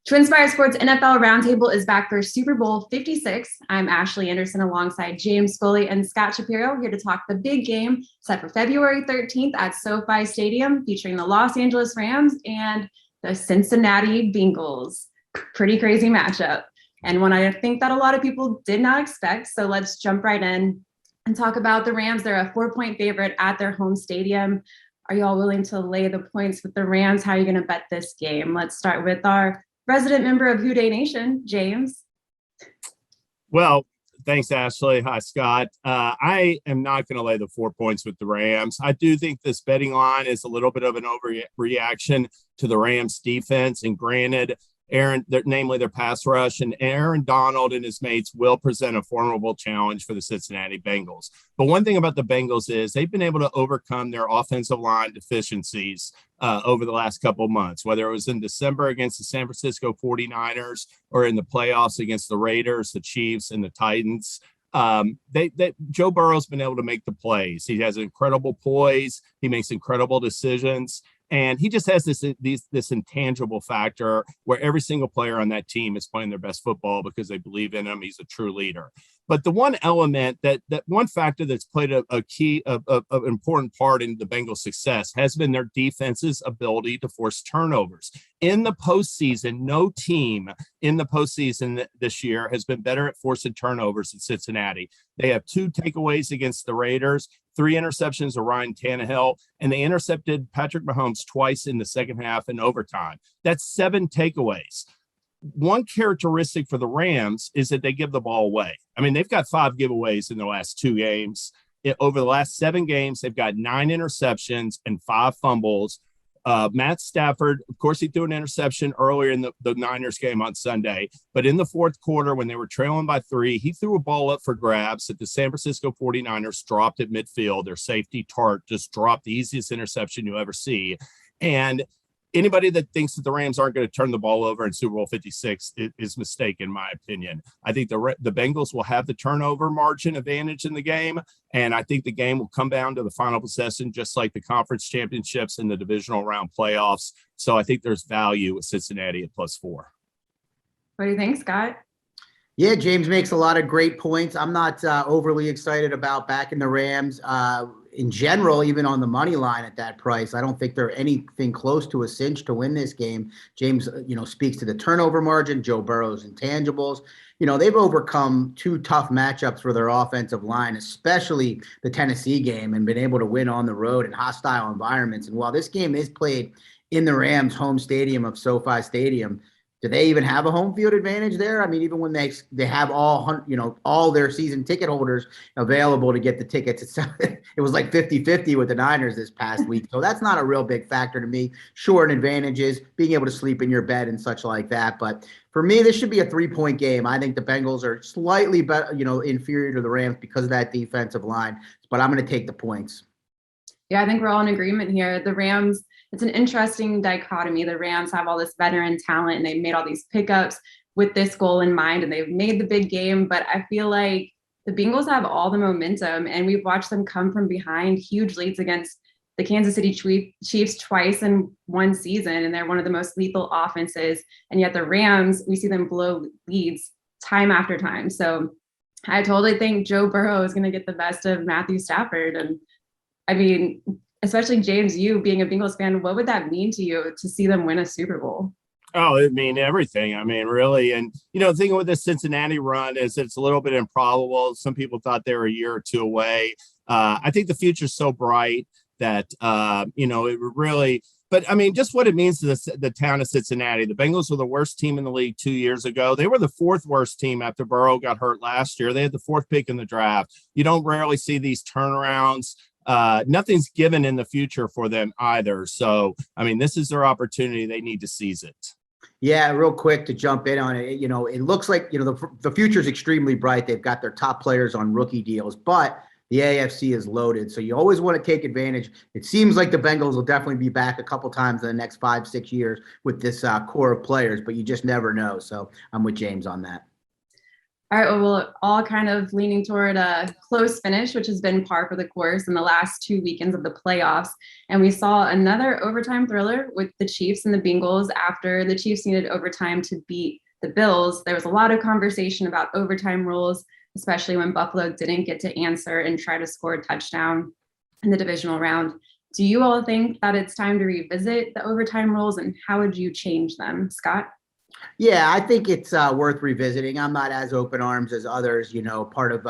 TwinSpires Sports NFL Roundtable is back for Super Bowl 56. I'm Ashley Anderson alongside James Scully and Scott Shapiro here to talk the big game set for February 13th at SoFi Stadium featuring the Los Angeles Rams and the Cincinnati Bengals. Pretty crazy matchup and one I think that a lot of people did not expect. So let's jump right in and talk about the Rams. They're a 4-point favorite at their home stadium. Are you all willing to lay the points with the Rams? How are you going to bet this game? Let's start with our resident member of Who Dey Nation, James. Well, thanks, Ashley. Hi, Scott. I am not going to lay the 4 points with the Rams. I do think this betting line is a little bit of an overreaction to the Rams defense. And granted, namely their pass rush, and Aaron Donald and his mates will present a formidable challenge for the Cincinnati Bengals. But one thing about the Bengals is they've been able to overcome their offensive line deficiencies over the last couple of months, whether it was in December against the San Francisco 49ers or in the playoffs against the Raiders, the Chiefs, and the Titans. Joe Burrow's been able to make the plays. He has incredible poise. He makes incredible decisions. And he just has this intangible factor where every single player on that team is playing their best football because they believe in him. He's a true leader. But the one element that one factor that's played an important part in the Bengals' success has been their defense's ability to force turnovers. In the postseason, no team in the postseason this year has been better at forcing turnovers than Cincinnati. They have 2 takeaways against the Raiders, 3 interceptions of Ryan Tannehill, and they intercepted Patrick Mahomes twice in the second half in overtime. That's 7 takeaways. One characteristic for the Rams is that they give the ball away. I mean, they've got 5 giveaways in the last 2 games. Over the last 7 games, they've got 9 interceptions and 5 fumbles. Matt Stafford, of course, he threw an interception earlier in the Niners game on Sunday, but in the fourth quarter when they were trailing by 3, he threw a ball up for grabs that the San Francisco 49ers dropped at midfield. Their safety Tart just dropped the easiest interception you'll ever see. And anybody that thinks that the Rams aren't going to turn the ball over in Super Bowl 56 is mistaken, in my opinion. I think the Bengals will have the turnover margin advantage in the game, and I think the game will come down to the final possession, just like the conference championships and the divisional round playoffs. So I think there's value with Cincinnati at +4. What do you think, Scott? Yeah, James makes a lot of great points. I'm not overly excited about backing the Rams. In general, even on the money line at that price, I don't think they're anything close to a cinch to win this game. James, speaks to the turnover margin, Joe Burrow's intangibles. They've overcome 2 tough matchups for their offensive line, especially the Tennessee game, and been able to win on the road in hostile environments. And while this game is played in the Rams' home stadium of SoFi Stadium, do they even have a home field advantage there? I mean, even when they have all their season ticket holders available to get the tickets, it was like 50-50 with the Niners this past week. So that's not a real big factor to me. Sure, an advantage is being able to sleep in your bed and such like that. But for me, this should be a 3-point game. I think the Bengals are slightly better, inferior to the Rams because of that defensive line. But I'm going to take the points. Yeah, I think we're all in agreement here. The Rams, it's an interesting dichotomy. The Rams have all this veteran talent and they've made all these pickups with this goal in mind and they've made the big game. But I feel like the Bengals have all the momentum and we've watched them come from behind huge leads against the Kansas City Chiefs twice in one season. And they're one of the most lethal offenses. And yet the Rams, we see them blow leads time after time. So I totally think Joe Burrow is going to get the best of Matthew Stafford. And I mean, especially James, you being a Bengals fan, what would that mean to you to see them win a Super Bowl? Oh, it mean everything. I mean, really. And, the thing with the Cincinnati run is it's a little bit improbable. Some people thought they were a year or 2 away. I think the future's so bright that, it really – but, I mean, just what it means to the town of Cincinnati. The Bengals were the worst team in the league 2 years ago. They were the 4th worst team after Burrow got hurt last year. They had the 4th pick in the draft. You don't rarely see these turnarounds. Nothing's given in the future for them either. So, I mean, this is their opportunity. They need to seize it. Yeah, real quick to jump in on it. It looks like, the future is extremely bright. They've got their top players on rookie deals, but the AFC is loaded. So you always want to take advantage. It seems like the Bengals will definitely be back a couple times in the next 5-6 years with this core of players, but you just never know. So I'm with James on that. All right, well, we're all kind of leaning toward a close finish, which has been par for the course in the last 2 weekends of the playoffs. And we saw another overtime thriller with the Chiefs and the Bengals after the Chiefs needed overtime to beat the Bills. There was a lot of conversation about overtime rules, especially when Buffalo didn't get to answer and try to score a touchdown in the divisional round. Do you all think that it's time to revisit the overtime rules, and how would you change them, Scott? Yeah, I think it's worth revisiting. I'm not as open arms as others. Part of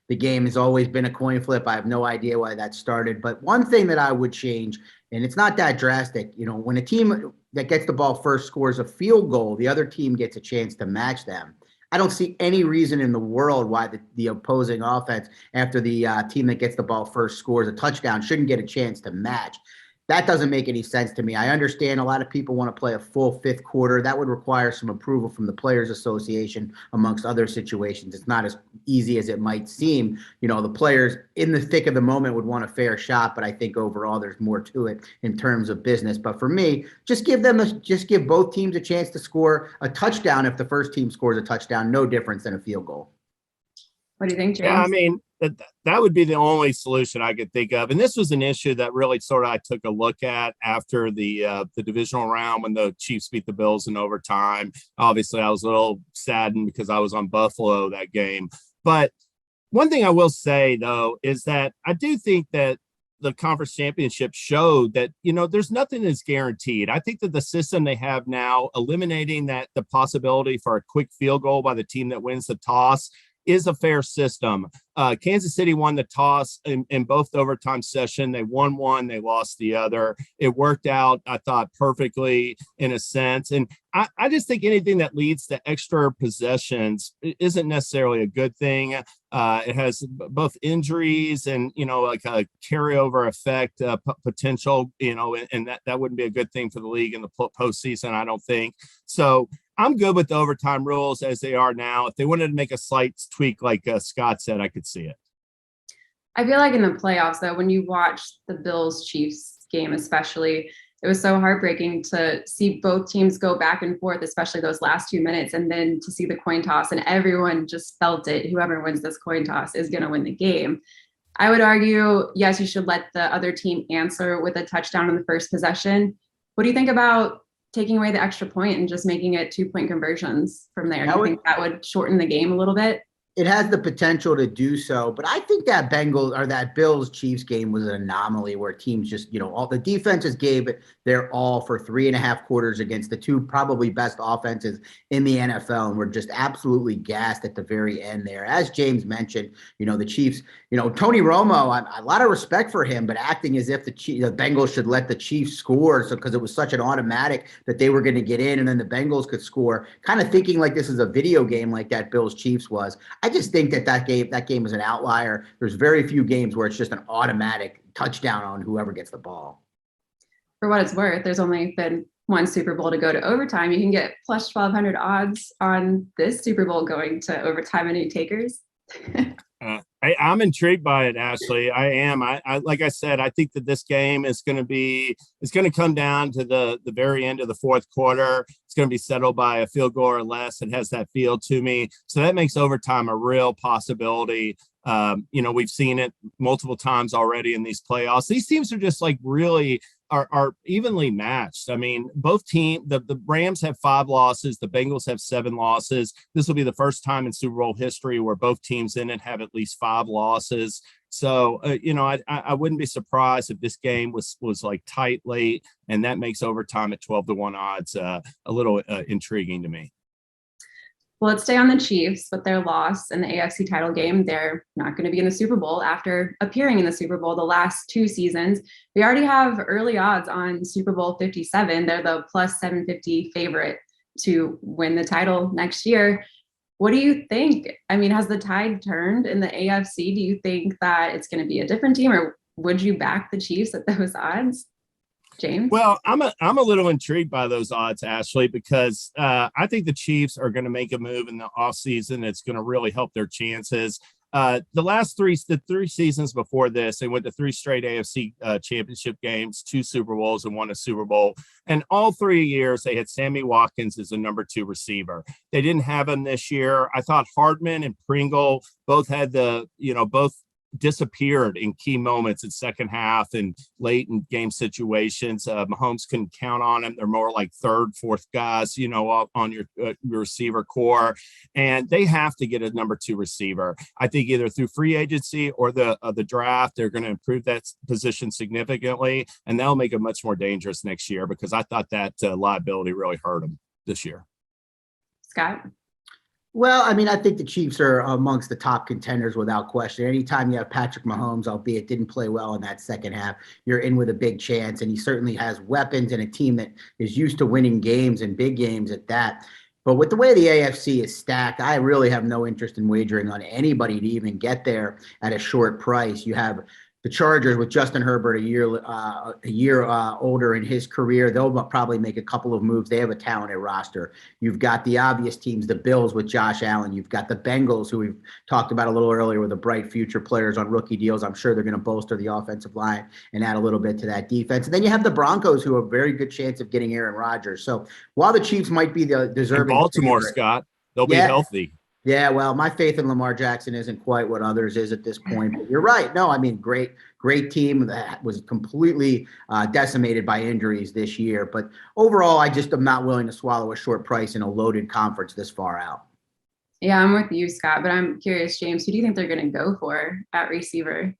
the game has always been a coin flip. I have no idea why that started. But one thing that I would change, and it's not that drastic, when a team that gets the ball first scores a field goal, the other team gets a chance to match them. I don't see any reason in the world why the opposing offense, after the team that gets the ball first scores a touchdown, shouldn't get a chance to match. That doesn't make any sense to me. I understand a lot of people want to play a full fifth quarter. That would require some approval from the Players Association, amongst other situations. It's not as easy as it might seem. The players in the thick of the moment would want a fair shot, but I think overall there's more to it in terms of business. But for me, just give both teams a chance to score a touchdown. If the first team scores a touchdown, no difference than a field goal. What do you think, James? Yeah, I mean, that would be the only solution I could think of. And this was an issue that really sort of I took a look at after the divisional round when the Chiefs beat the Bills in overtime. Obviously, I was a little saddened because I was on Buffalo that game. But one thing I will say, though, is that I do think that the conference championship showed that, there's nothing that's guaranteed. I think that the system they have now, eliminating the possibility for a quick field goal by the team that wins the toss, is a fair system. Kansas City won the toss in both overtime session. They won one, they lost the other. It worked out, I thought, perfectly in a sense. And I just think anything that leads to extra possessions isn't necessarily a good thing. It has both injuries and, like a carryover effect potential, and that wouldn't be a good thing for the league in the postseason, I don't think. So I'm good with the overtime rules as they are now. If they wanted to make a slight tweak, like Scott said, I could see it. I feel like in the playoffs, though, when you watch the Bills-Chiefs game especially, it was so heartbreaking to see both teams go back and forth, especially those last 2 minutes, and then to see the coin toss, and everyone just felt it. Whoever wins this coin toss is going to win the game. I would argue, yes, you should let the other team answer with a touchdown in the first possession. What do you think about taking away the extra point and just making it 2-point conversions from there? Do you think that would shorten the game a little bit? It has the potential to do so, but I think that that Bills Chiefs game was an anomaly where teams just, all the defenses gave it their all for 3.5 quarters against the two probably best offenses in the NFL, and were just absolutely gassed at the very end there. As James mentioned, the Chiefs, Tony Romo, a lot of respect for him, but acting as if the Bengals should let the Chiefs score, because it was such an automatic that they were going to get in and then the Bengals could score, kind of thinking like this is a video game like that Bills Chiefs was. I just think that game was an outlier. There's very few games where it's just an automatic touchdown on whoever gets the ball. For what it's worth, there's only been one Super Bowl to go to overtime. You can get plus 1,200 odds on this Super Bowl going to overtime. Any takers? I'm intrigued by it, Ashley. I am. I like I said, I think that this game is going to come down to the very end of the fourth quarter. It's going to be settled by a field goal or less. It has that feel to me. So that makes overtime a real possibility. We've seen it multiple times already in these playoffs. These teams are just like really are evenly matched. I mean, both teams, the Rams have 5 losses, the Bengals have 7 losses. This will be the first time in Super Bowl history where both teams in it have at least 5 losses. So, I wouldn't be surprised if this game was like tight late, and that makes overtime at 12-1 odds a little intriguing to me. Well, let's stay on the Chiefs with their loss in the AFC title game. They're not going to be in the Super Bowl after appearing in the Super Bowl the last 2 seasons. We already have early odds on Super Bowl 57. They're the plus 750 favorite to win the title next year. What do you think? I mean, has the tide turned in the AFC? Do you think that it's going to be a different team, or would you back the Chiefs at those odds? James? Well, I'm a little intrigued by those odds, Ashley, because I think the Chiefs are going to make a move in the offseason. It's going to really help their chances. the three seasons before this, they went to 3 straight AFC championship games, 2 Super Bowls, and 1 a Super Bowl. And all 3 years, they had Sammy Watkins as the number 2 receiver. They didn't have him this year. I thought Hardman and Pringle both had both disappeared in key moments in second half and late in game situations. Mahomes couldn't count on them. They're more like third, fourth guys, on your receiver core. And they have to get a number 2 receiver. I think either through free agency or the draft, they're going to improve that position significantly. And that'll make it much more dangerous next year, because I thought that liability really hurt them this year. Scott? Well, I mean, I think the Chiefs are amongst the top contenders without question. Anytime you have Patrick Mahomes, albeit didn't play well in that second half, you're in with a big chance. And he certainly has weapons and a team that is used to winning games and big games at that. But with the way the AFC is stacked, I really have no interest in wagering on anybody to even get there at a short price. You have the Chargers with Justin Herbert a year older in his career. They'll probably make a couple of moves. They have a talented roster. You've got the obvious teams, the Bills with Josh Allen. You've got the Bengals, who we've talked about a little earlier, with the bright future players on rookie deals. I'm sure they're going to bolster the offensive line and add a little bit to that defense. And then you have the Broncos, who have a very good chance of getting Aaron Rodgers. So while the Chiefs might be the deserving and Baltimore favorite, Scott, they'll be healthy. Yeah, well, my faith in Lamar Jackson isn't quite what others is at this point. But you're right. No, I mean, great team that was completely decimated by injuries this year. But overall, I just am not willing to swallow a short price in a loaded conference this far out. Yeah, I'm with you, Scott. But I'm curious, James, who do you think they're going to go for at receiver?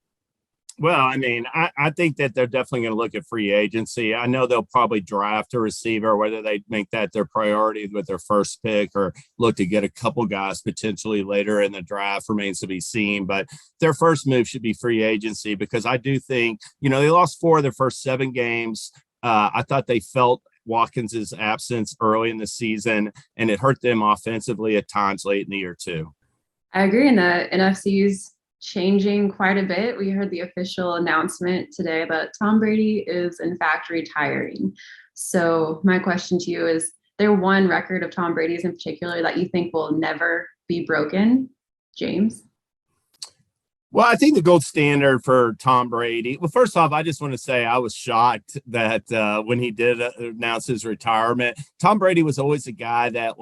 Well, I mean, I think that they're definitely going to look at free agency. I know they'll probably draft a receiver, whether they make that their priority with their first pick or look to get a couple guys potentially later in the draft remains to be seen. But their first move should be free agency, because I do think, they lost 4 of their first 7 games. I thought they felt Watkins's absence early in the season, and it hurt them offensively at times late in the year too. I agree. And the NFC's changing quite a bit. We heard the official announcement today that Tom Brady is in fact retiring. So my question to you is there one record of Tom Brady's in particular that you think will never be broken? James? Well, I think the gold standard for Tom Brady. Well, first off, I just want to say I was shocked that when he did announce his retirement, Tom Brady was always a guy that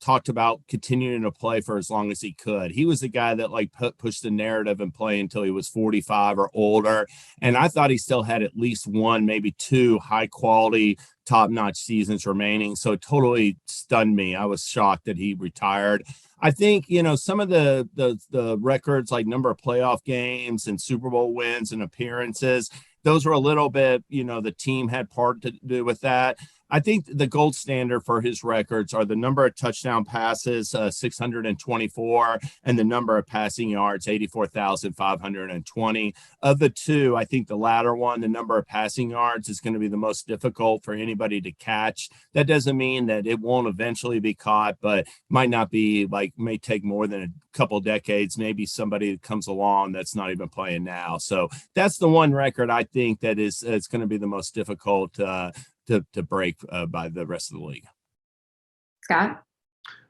talked about continuing to play for as long as he could. He was the guy that pushed the narrative and play until he was 45 or older. And I thought he still had at least 1, maybe 2 high quality, top-notch seasons remaining. So it totally stunned me. I was shocked that he retired. I think, some of the records, like number of playoff games and Super Bowl wins and appearances, those were a little bit, the team had part to do with that. I think the gold standard for his records are the number of touchdown passes, 624, and the number of passing yards, 84,520. Of the two, I think the latter one, the number of passing yards, is going to be the most difficult for anybody to catch. That doesn't mean that it won't eventually be caught, but might not be may take more than a couple decades. Maybe somebody comes along that's not even playing now. So that's the one record I think that it's going to be the most difficult to break by the rest of the league. Scott?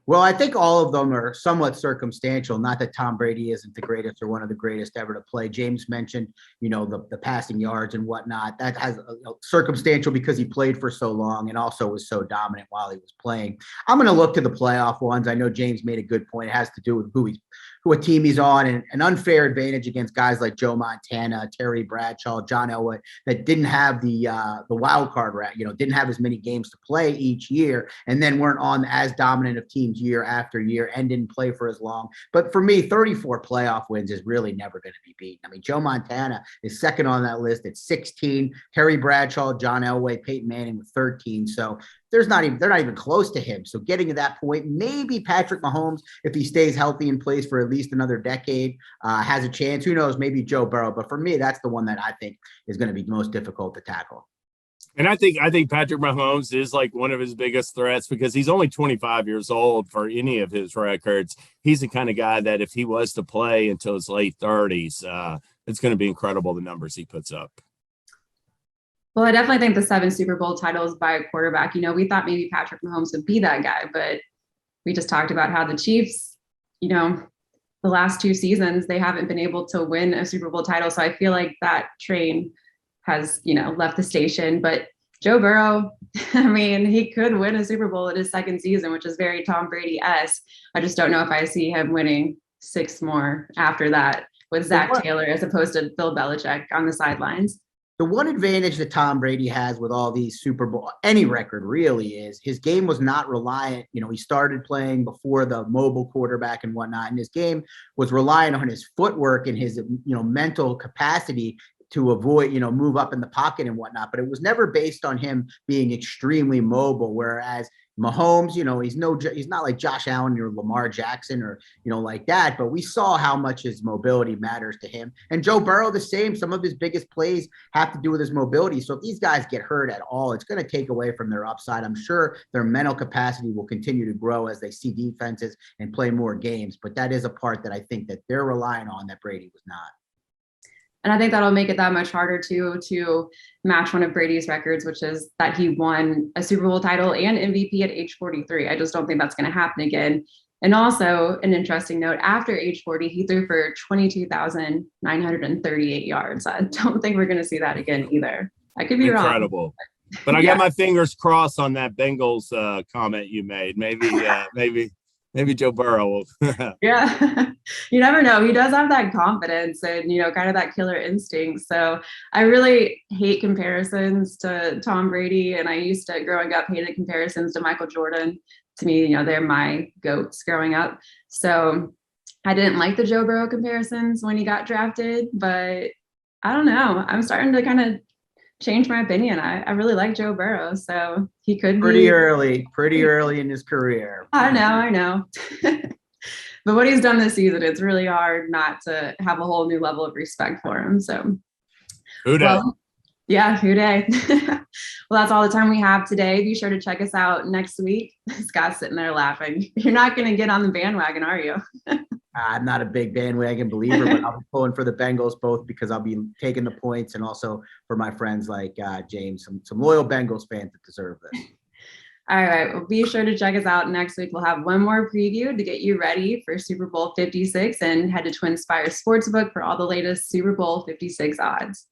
Well, I think all of them are somewhat circumstantial. Not that Tom Brady isn't the greatest or one of the greatest ever to play. James mentioned, the passing yards and whatnot. That has circumstantial because he played for so long and also was so dominant while he was playing. I'm going to look to the playoff ones. I know James made a good point. It has to do with what team he's on, and an unfair advantage against guys like Joe Montana, Terry Bradshaw, John Elway, that didn't have the wild card, didn't have as many games to play each year, and then weren't on as dominant of teams year after year and didn't play for as long. But for me, 34 playoff wins is really never going to be beaten. I mean, Joe Montana is second on that list at 16. Terry Bradshaw, John Elway, Peyton Manning with 13. So they're not even close to him. So getting to that point, maybe Patrick Mahomes, if he stays healthy and plays for at least another decade, has a chance. Who knows? Maybe Joe Burrow. But for me, that's the one that I think is going to be most difficult to tackle. And I think Patrick Mahomes is one of his biggest threats, because he's only 25 years old for any of his records. He's the kind of guy that if he was to play until his late 30s, it's going to be incredible, the numbers he puts up. Well, I definitely think the 7 Super Bowl titles by a quarterback, we thought maybe Patrick Mahomes would be that guy, but we just talked about how the Chiefs, the last 2 seasons, they haven't been able to win a Super Bowl title. So I feel like that train has, left the station. But Joe Burrow, I mean, he could win a Super Bowl in his second season, which is very Tom Brady-esque. I just don't know if I see him winning 6 more after that with Zach Taylor as opposed to Bill Belichick on the sidelines. The one advantage that Tom Brady has with all these Super Bowl, any record really, is his game was not reliant. He started playing before the mobile quarterback and whatnot, and his game was reliant on his footwork and his, mental capacity to avoid, move up in the pocket and whatnot. But it was never based on him being extremely mobile. Whereas Mahomes, he's not like Josh Allen or Lamar Jackson or, like that. But we saw how much his mobility matters to him. And Joe Burrow, the same. Some of his biggest plays have to do with his mobility. So if these guys get hurt at all, it's going to take away from their upside. I'm sure their mental capacity will continue to grow as they see defenses and play more games. But that is a part that I think that they're relying on that Brady was not. And I think that'll make it that much harder to match one of Brady's records, which is that he won a Super Bowl title and MVP at age 43. I just don't think that's going to happen again. And also an interesting note, after age 40, he threw for 22,938 yards. I don't think we're going to see that again either. I could be wrong. Incredible. But I got my fingers crossed on that Bengals comment you made. Maybe Joe Burrow. Yeah, you never know. He does have that confidence and, kind of that killer instinct. So I really hate comparisons to Tom Brady. And I used to, growing up, hated comparisons to Michael Jordan. To me, they're my GOATs growing up. So I didn't like the Joe Burrow comparisons when he got drafted. But I don't know. I'm starting to kind of change my opinion. I really like Joe Burrow, so he could pretty early in his career. I know. But what he's done this season, it's really hard not to have a whole new level of respect for him. So, who day? Well, who day? Well, that's all the time we have today. Be sure to check us out next week. Scott's sitting there laughing. You're not going to get on the bandwagon, are you? I'm not a big bandwagon believer, but I'll be pulling for the Bengals both because I'll be taking the points and also for my friends like James, some loyal Bengals fans that deserve this. All right. Well, be sure to check us out next week. We'll have one more preview to get you ready for Super Bowl 56 and head to TwinSpires Sportsbook for all the latest Super Bowl 56 odds.